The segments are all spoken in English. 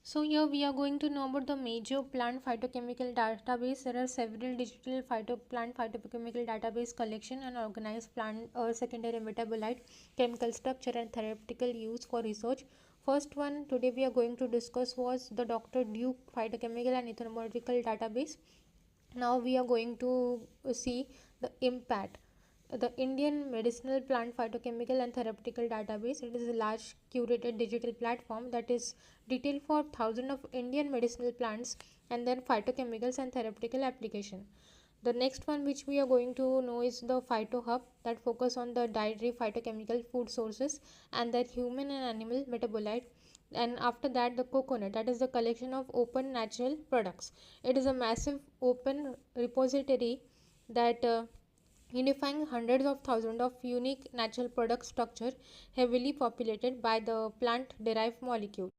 So here we are going to know about the major plant phytochemical database. There are several digital plant phytochemical database collection and organized plant or secondary metabolite, chemical structure and therapeutical use for research. First one today we are going to discuss was the Dr. Duke phytochemical and ethnological database. Now we are going to see the IMPPAT, the Indian Medicinal Plant Phytochemical and Therapeutical Database. It is a large curated digital platform that is detailed for thousands of Indian medicinal plants and then phytochemicals and therapeutical application. The next one which we are going to know is the Phytohub that focus on the dietary phytochemical food sources and their human and animal metabolite. And after that the coconut, that is the collection of open natural products. It is a massive open repository that unifying hundreds of thousands of unique natural product structure heavily populated by the plant derived molecule.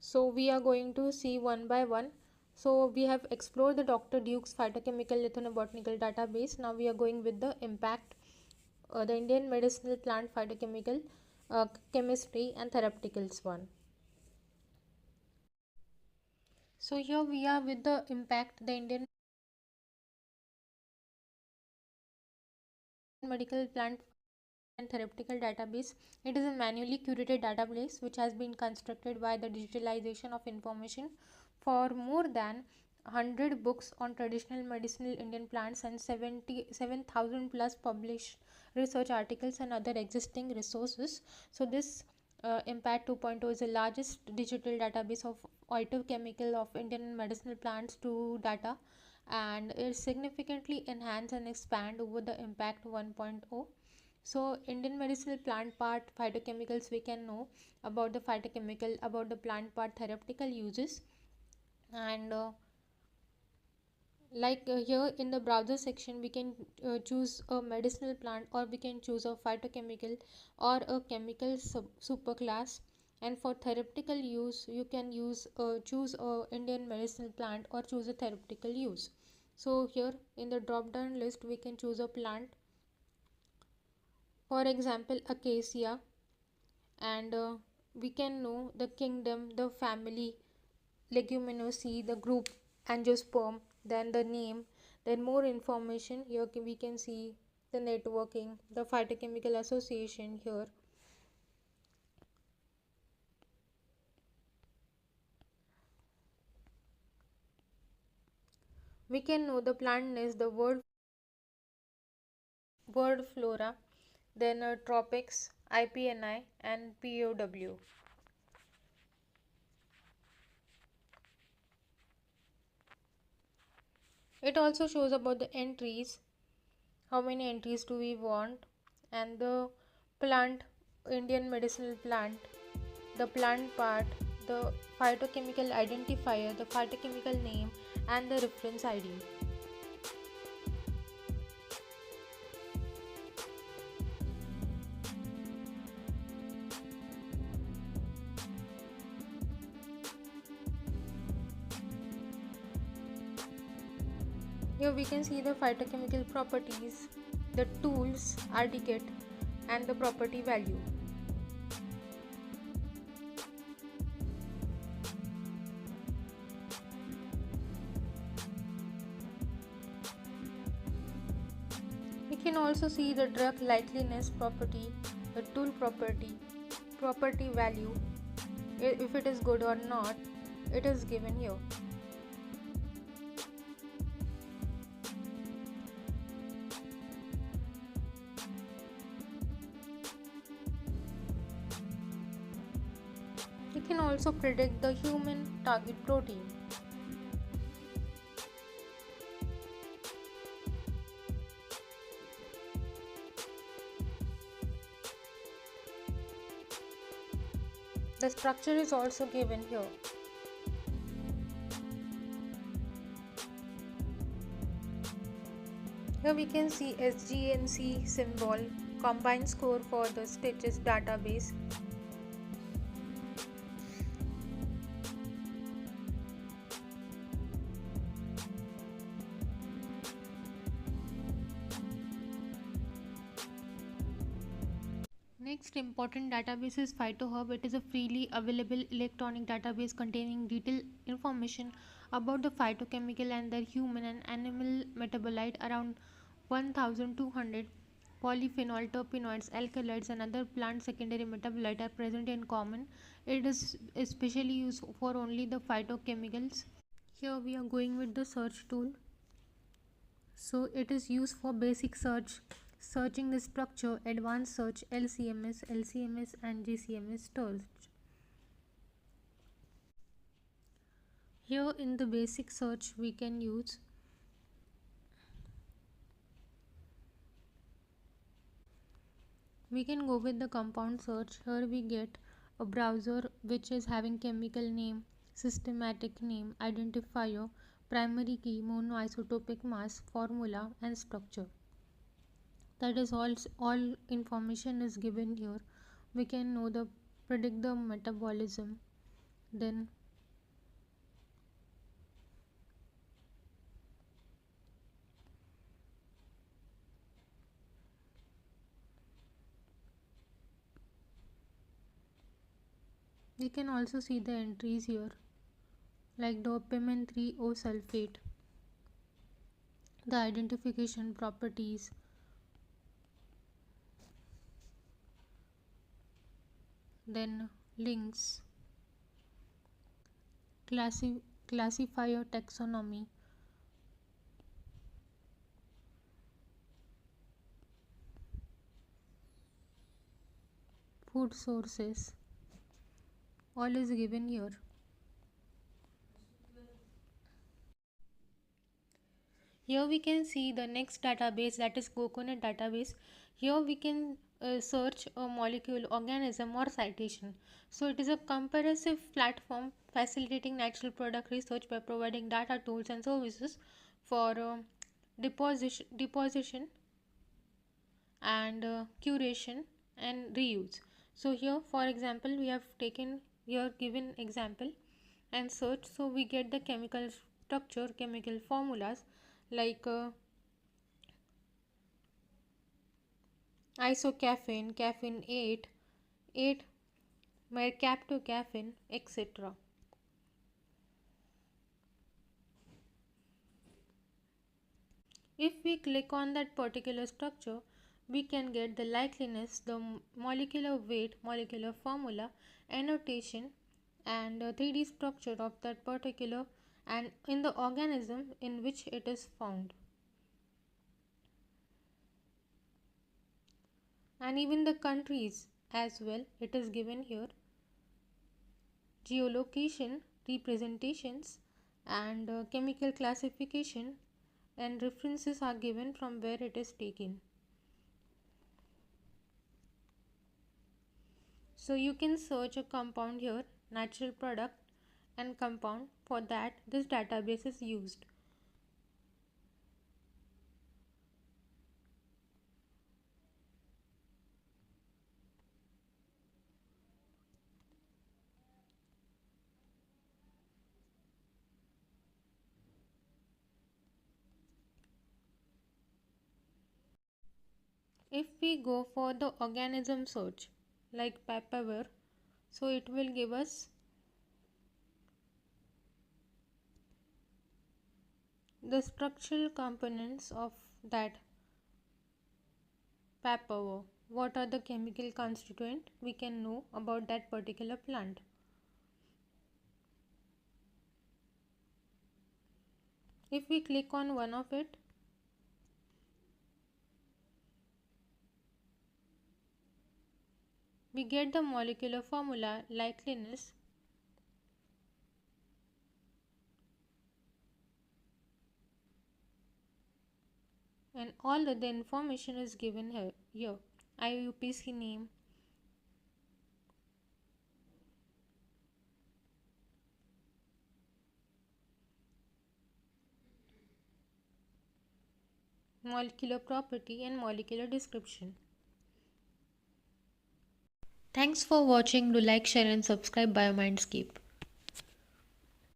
So we are going to see one by one. So we have explored the Dr. Duke's phytochemical ethnobotanical database. Now we are going with the IMPACT, the Indian medicinal plant phytochemical chemistry and therapeuticals one. So here we are with the IMPACT, the Indian medical plant and therapeutical database. It is a manually curated database which has been constructed by the digitalization of information for more than 100 books on traditional medicinal Indian plants and 77,000 plus published research articles and other existing resources. So this IMPACT 2.0 is the largest digital database of phytochemical of Indian medicinal plants to data, and it significantly enhance and expand over the IMPACT 1.0. So Indian medicinal plant part phytochemicals, we can know about the phytochemical, about the plant part therapeutical uses, and here in the browser section we can choose a medicinal plant, or we can choose a phytochemical or a chemical superclass. And for therapeutical use you can choose a Indian medicinal plant or choose a therapeutical use. So here in the drop down list we can choose a plant, for example acacia, and we can know the kingdom, the family Leguminosae, the group angiosperm, then the name, then more information. Here we can see the networking, the phytochemical association here. We can know the plant nest, the word flora, then tropics, IPNI and POW. It also shows about the entries, how many entries do we want, and the plant, Indian medicinal plant, the plant part, the phytochemical identifier, the phytochemical name and the reference ID. Here we can see the phytochemical properties, the tools, RD kit and the property value. We can also see the drug likeliness property, the tool property value, if it is good or not, it is given here. We can also predict the human target protein. The structure is also given here. Here we can see SGNC symbol, combined score for the stitches database. Next important database is Phytohub. It is a freely available electronic database containing detailed information about the phytochemical and their human and animal metabolite. Around 1200 polyphenol, terpenoids, alkaloids and other plant secondary metabolites are present in common. It is especially used for only the phytochemicals. Here we are going with the search tool. So it is used for basic search, searching the structure, advanced search, LCMS and GCMS search. Here in the basic search we can go with the compound search. Here we get a browser which is having chemical name, systematic name, identifier, primary key, monoisotopic mass, formula and structure. That is all information is given here. We can know the predict the metabolism. Then we can also see the entries here, like dopamine 3O sulfate, the identification properties, then links, classifier taxonomy, food sources, all is given here. Here we can see the next database, that is coconut database. Here we can search a molecule, organism or citation. So it is a comprehensive platform facilitating natural product research by providing data, tools and services for deposition and curation and reuse. So here for example we have taken here given example and search. So we get the chemical structure, chemical formulas like isocaffeine, caffeine 8 mercaptocaffeine, etc. If we click on that particular structure, we can get the likeliness, the molecular weight, molecular formula, annotation and 3D structure of that particular and in the organism in which it is found. And even the countries as well, it is given here. Geolocation, representations and chemical classification and references are given from where it is taken. So you can search a compound here, natural product and compound. For that this database is used. If we go for the organism search like papaver, so it will give us the structural components of that papaver. What are the chemical constituents we can know about that particular plant. If we click on one of it, we get the molecular formula, likeliness, and all the information is given here. IUPAC name, molecular property and molecular description. Thanks for watching. Do like, share and subscribe BioMindscape.